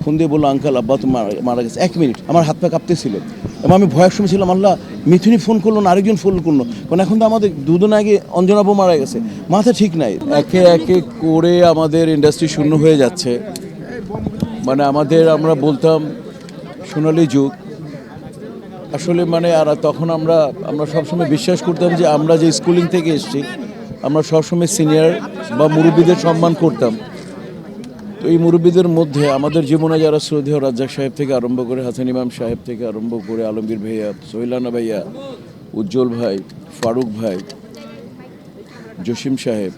Phone দিয়ে বললো uncle আব্বা তো মারা গেছে। 1 মিনিট আমার হাত পা কাঁপতেছিল এবং আমি ভয়ের সময় ছিলাম, আল্লাহ মিথুনি ফোন করলো না আরেকজন ফোন করলো, কারণ এখন তো আমাদের দুদিন আগে অঞ্জনাবু মারা গেছে, মাথা ঠিক নাই। একে একে করে আমাদের ইন্ডাস্ট্রি শূন্য হয়ে যাচ্ছে। মানে আমরা বলতাম সোনালী যুগ আসলে, মানে আর তখন আমরা সবসময় বিশ্বাস করতাম যে আমরা যে স্কুলিং থেকে এসেছি আমরা সবসময় সিনিয়র বা মুরব্বীদের সম্মান করতাম। তো এই মুরব্বীদের মধ্যে আমাদের জীবনে যারা শ্রদ্ধেয় রাজ্জাক সাহেব থেকে আরম্ভ করে হাসান ইমাম সাহেব থেকে আরম্ভ করে আলমগীর ভাইয়া, সোহেলানা ভাইয়া, উজ্জ্বল ভাই, ফারুক ভাই, জসিম সাহেব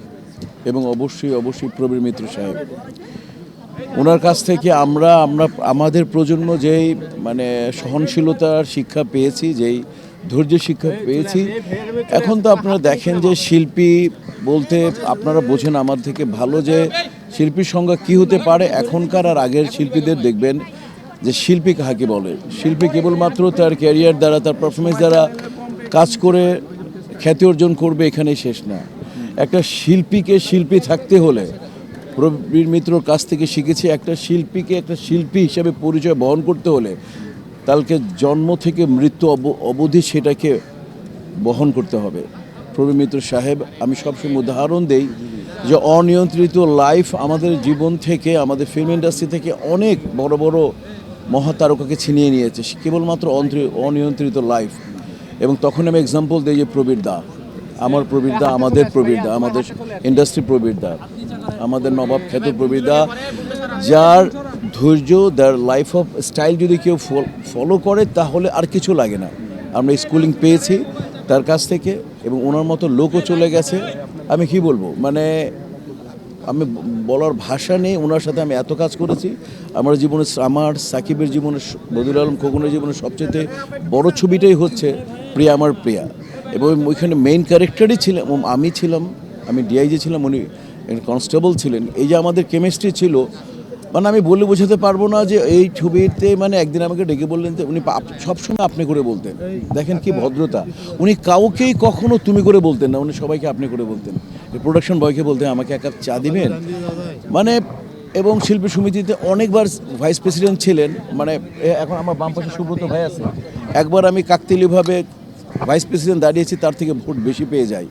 এবং অবশ্যই প্রবীর মিত্র সাহেব, ওনার কাছ থেকে আমরা আমাদের প্রজন্ম যেই মানে সহনশীলতার শিক্ষা পেয়েছি, যেই ধৈর্যের শিক্ষা পেয়েছি, এখন তো আপনারা দেখেন যে শিল্পী বলতে আপনারা বোঝেন আমার থেকে ভালো যে শিল্পীর সংজ্ঞা কী হতে পারে। এখনকার আর আগের শিল্পীদের দেখবেন যে শিল্পী কাকে বলে। শিল্পী কেবলমাত্র তার ক্যারিয়ার দ্বারা, তার পারফরমেন্স দ্বারা কাজ করে খ্যাতি অর্জন করবে, এখানেই শেষ না। একটা শিল্পীকে শিল্পী থাকতে হলে প্রবীর মিত্রর কাছ থেকে শিখেছি, একটা শিল্পীকে একটা শিল্পী হিসাবে পরিচয় বহন করতে হলে তাকে জন্ম থেকে মৃত্যু অবধি সেটাকে বহন করতে হবে। প্রবীর মিত্র সাহেব আমি সবসময় উদাহরণ দেই যে অনিয়ন্ত্রিত লাইফ আমাদের জীবন থেকে, আমাদের ফিল্ম ইন্ডাস্ট্রি থেকে অনেক বড় বড় মহাতারকাকে ছিনিয়ে নিয়েছে কেবলমাত্র অনিয়ন্ত্রিত লাইফ। এবং তখন আমি এক্সাম্পল দিই যে প্রবীর দা, আমার প্রবীর দা, আমাদের প্রবীর দা, আমাদের ইন্ডাস্ট্রি প্রবীর দা, আমাদের নবাব খ্যাত প্রবীর দা, যার ধৈর্য, যার লাইফ অফ স্টাইল যদি কেউ ফলো করে তাহলে আর কিছু লাগে না। আমরা স্কুলিং পেয়েছি তার কাছ থেকে এবং ওনার মতো লোকও চলে গেছে। আমি কি বলবো, মানে আমি বলার ভাষা নেই। ওনার সাথে আমি এত কাজ করেছি আমার জীবনে, আমার সাকিবের জীবনে, বদিউল আলম খোকনের জীবনে সবচেয়ে বড় ছবিটাই হচ্ছে প্রিয়া আমার প্রিয়া। এবং ওইখানে মেইন ক্যারেক্টারই ছিলাম আমি ছিলাম, আমি ডিআইজি ছিলাম, উনি কনস্টেবল ছিলেন। এই যে আমাদের কেমিস্ট্রি ছিল, মানে আমি বলে বোঝাতে পারবো না যে এই ছবিতে, মানে একদিন আমাকে ডেকে বললেন যে উনি সবসময় আপনি করে বলতেন, দেখেন কি ভদ্রতা, উনি কাউকেই কখনো তুমি করে বলতেন না, উনি সবাইকে আপনি করে বলতেন। প্রোডাকশন বয়কে বলতেন আমাকে এক কাপ চা দিবেন, মানে। এবং শিল্পী সমিতিতে অনেকবার ভাইস প্রেসিডেন্ট ছিলেন, মানে এখন আমার বাম পাশে সুব্রত ভাই আছে, একবার আমি কাকতালীয়ভাবে ভাইস প্রেসিডেন্ট দাঁড়িয়েছি, তার থেকে ভোট বেশি পেয়ে যাই।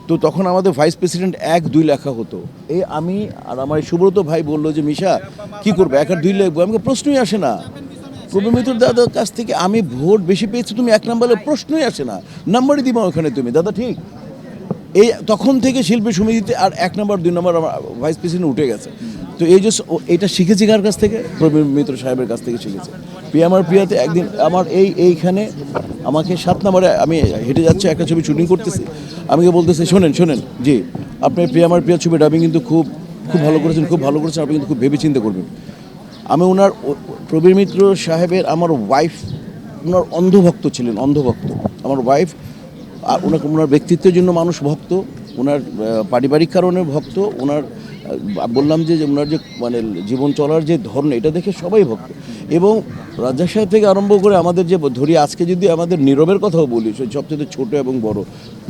তো তখন আমাদের ভাইস প্রেসিডেন্ট 1-2 লেখা হতো। এই আমি আর আমার সুব্রত ভাই বললো যে মিশা কী করবো, 1 আর 2 লিখবো। আমাকে প্রশ্নই আসে না। প্রবীর মিত্র দাদার কাছ থেকে আমি ভোট বেশি পেয়েছি, তুমি 1 নম্বরে, প্রশ্নই আসে না, নাম্বারই দিবা ওখানে তুমি দাদা, ঠিক। এই তখন থেকে শিল্পী সমিতিতে আর 1 নম্বর 2 নম্বর আমার ভাইস প্রেসিডেন্ট উঠে গেছে। তো এই যে এটা শিখেছি কার কাছ থেকে, প্রবীর মিত্র সাহেবের কাছ থেকে শিখেছি। প্রিয়া আমার প্রিয়াতে একদিন আমার এইখানে আমাকে 7 নম্বরে আমি হেঁটে যাচ্ছি, একটা ছবি শুটিং করতেছি, আমাকে বলতেছে শোনেন জি আপনি প্রিয়া আমার প্রিয়া ছবি ডাবিং কিন্তু খুব ভালো করেছেন, আপনি কিন্তু খুব ভেবে চিন্তা করবেন। আমি ওনার প্রবীর মিত্র সাহেবের, আমার ওয়াইফ ওনার অন্ধভক্ত ছিলেন, অন্ধভক্ত আমার ওয়াইফ। আর ওনার ব্যক্তিত্বের জন্য মানুষ ভক্ত, ওনার পারিবারিক কারণে ভক্ত, ওনার বললাম যে ওনার যে মানে জীবন চলার যে ধরন, এটা দেখে সবাই ভক্ত। এবং রাজ্জাক সাহেব থেকে আরম্ভ করে আমাদের যে ধরি, আজকে যদি আমাদের নীরবের কথাও বলি, সবচেয়ে ছোট এবং বড়,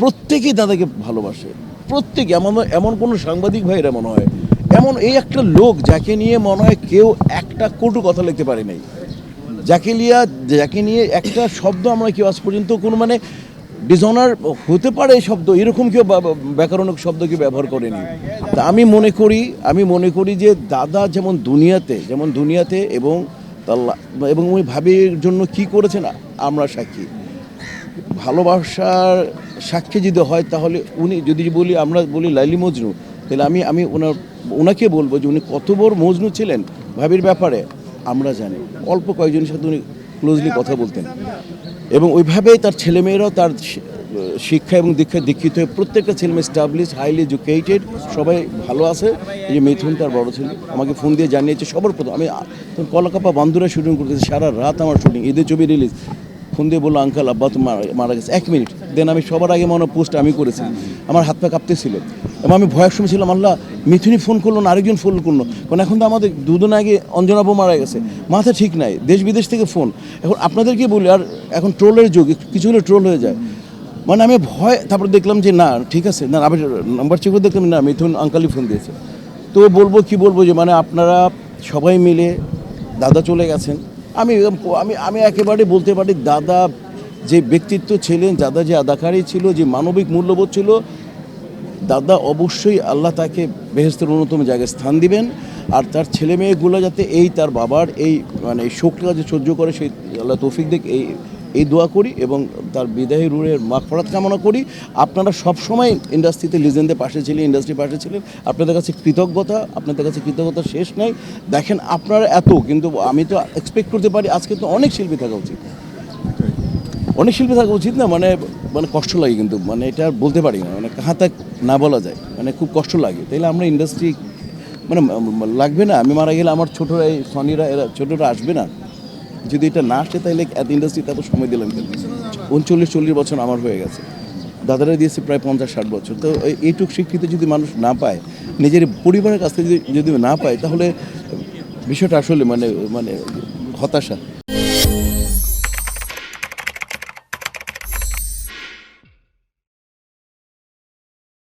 প্রত্যেকেই দাদাকে ভালোবাসে, প্রত্যেকে। এমন কোনো সাংবাদিক ভাইয়েরা মনে হয়, এমন এই একটা লোক যাকে নিয়ে মনে হয় কেউ একটা কটু কথা লিখতে পারে নাই, যাকে নিয়ে একটা শব্দ আমরা কেউ আজ পর্যন্ত কোনো মানে ডিসঅনার হতে পারে এই শব্দ, এরকম কেউ ব্যাকরণিক শব্দ কেউ ব্যবহার করেনি। তা আমি মনে করি যে দাদা যেমন দুনিয়াতে এবং উনি ভাবির জন্য কি করেছেন আমরা সাক্ষী। ভালোবাসার সাক্ষী যদি হয় তাহলে উনি যদি আমরা বলি লাইলি মজনু, তাহলে আমি ওনাকে বলবো যে উনি কত বড় মজনু ছিলেন ভাবির ব্যাপারে আমরা জানি। অল্প কয়েকজনের সাথে উনি ক্লোজলি কথা বলতেন এবং ওইভাবেই তার ছেলেমেয়েরাও তার শিক্ষা এবং দীক্ষিত হয়ে প্রত্যেকটা ছেলেমেয়ে স্টাবলিশ, হাইলি এডুকেটেড, সবাই ভালো আছে। এই যে মিথুন তার বড় ছেলে আমাকে ফোন দিয়ে জানিয়েছে সবার প্রথম, আমি কলাকাপা বান্দুরা শুটিং করতেছি, সারা রাত আমার শুটিং, ঈদের ছবি রিলিজ, ফোন দিয়ে বললো আঙ্কেল আব্বা তো মারা গেছে। 1 মিনিট দেন আমি সবার আগে পোস্ট আমি করেছি, আমার হাত পা কাঁপতেছিল এবং আমি ভয়ের সময় ছিলাম, আল্লাহ মিথুনি ফোন করলো না আরেকজন ফোন করলো, কারণ এখন তো আমাদের দুদিন আগে অঞ্জনাবু মারা গেছে, মাথা ঠিক নাই, দেশ বিদেশ থেকে ফোন। এখন আপনাদেরকে বলি, আর এখন ট্রোলের যুগ, কিছু হলে ট্রোল হয়ে যায়, মানে আমি ভয়। তারপর দেখলাম যে না ঠিক আছে, না আমি নাম্বার চেক করে দেখলাম না মিথুন আঙ্কালই ফোন দিয়েছে। তো বলবো যে মানে আপনারা সবাই মিলে দাদা চলে গেছেন। আমি আমি আমি একেবারে বলতে পারি দাদা যে ব্যক্তিত্ব ছিলেন, দাদা যে আদাকারী ছিল, যে মানবিক মূল্যবোধ ছিল, দাদা অবশ্যই আল্লাহ তাকে বেহেশতের অন্যতম জায়গায় স্থান দিবেন। আর তার ছেলে মেয়েগুলো যাতে তার বাবার এই মানে এই শোকটা যে সহ্য করে, সেই আল্লাহ তৌফিক দিক, এই দোয়া করি এবং তার বিদায়ী রুহের মাগফিরাত কামনা করি। আপনারা সবসময় ইন্ডাস্ট্রিতে লিজেন্ডের পাশে ছিলেন, ইন্ডাস্ট্রির পাশে ছিলেন, আপনাদের কাছে কৃতজ্ঞতা শেষ নাই। দেখেন আপনারা এত, কিন্তু আমি তো এক্সপেক্ট করতে পারি আজকে তো অনেক শিল্পী থাকা উচিত, না, মানে মানে কষ্ট লাগে, কিন্তু মানে এটা বলতে পারি না, মানে কাহা তাক না বলা যায়, মানে খুব কষ্ট লাগে। তাইলে আমরা ইন্ডাস্ট্রি মানে লাগবে না, আমি মারা গেলে আমার ছোটরা, এই সনিরা, এরা ছোটরা আসবে না? যদি এটা না আসে তাহলে এত ইন্ডাস্ট্রিতে এত সময় দিলাম কেন? 39-40 বছর আমার হয়ে গেছে, দাদারা দিয়েছে প্রায় 50-60 বছর। তো এইটুক স্বীকৃতি যদি মানুষ না পায়, নিজের পরিবারের কাছ থেকে যদি না পায়, তাহলে বিষয়টা আসলে মানে মানে হতাশা।